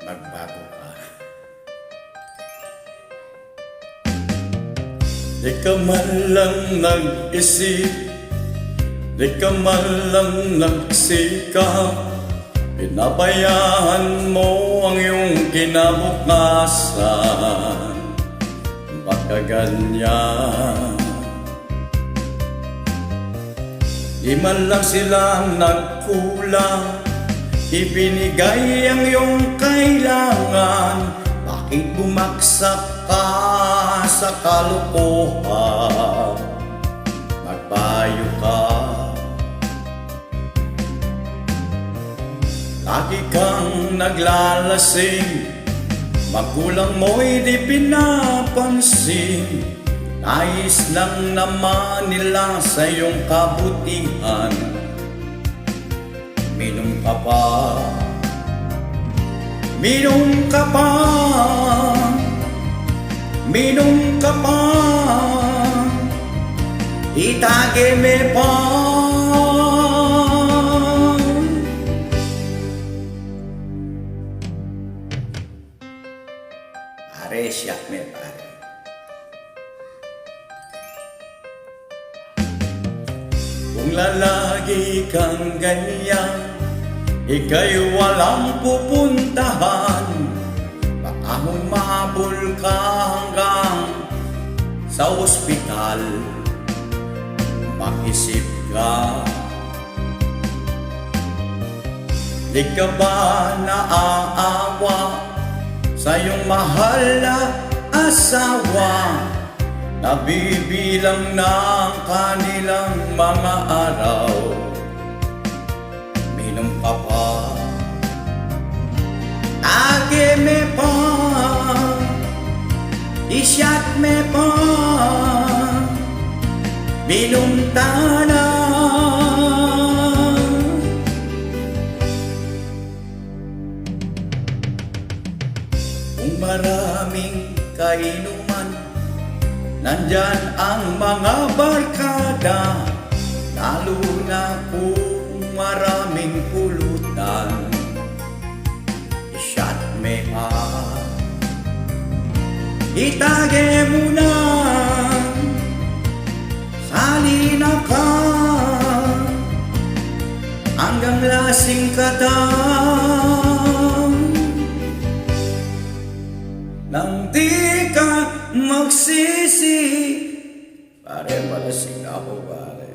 magbago ka. Di ka man lang nag-isip, di ka man lang nagsikap, pinabayaan mo ang iyong kinabukasan. Baka ganyan, di man lang sila nagkulang, ibinigay ang iyong kailangan. Bakit bumagsak ka sa kalokohan? Magbayo ka. Lagi kang naglalasing, magulang mo'y di pinapansin. Nais lang naman nila sa iyong kabutihan. Minom ka pa, minom ka pa, minom ka pa, itage me pa. Pare, siyak me pare. Kung lalagi kang ganyan, ika'y walang pupuntahan. Baka humabol ka hanggang sa ospital. Mag-isip ka, di ka ba naaawa sa iyong mahal na asawa? Nabibilang na ang kanilang mga araw. Minom ka pa, age me pa, isyat me pa, minom tana. Kung maraming kainuman, nandyan ang mga barkada, lalo na kung maraming pulutan. I-shot me up, itage mo na, salina ka, hanggang lasing ka daw. Nang di ka magsisi, pare, malasing na ako pare.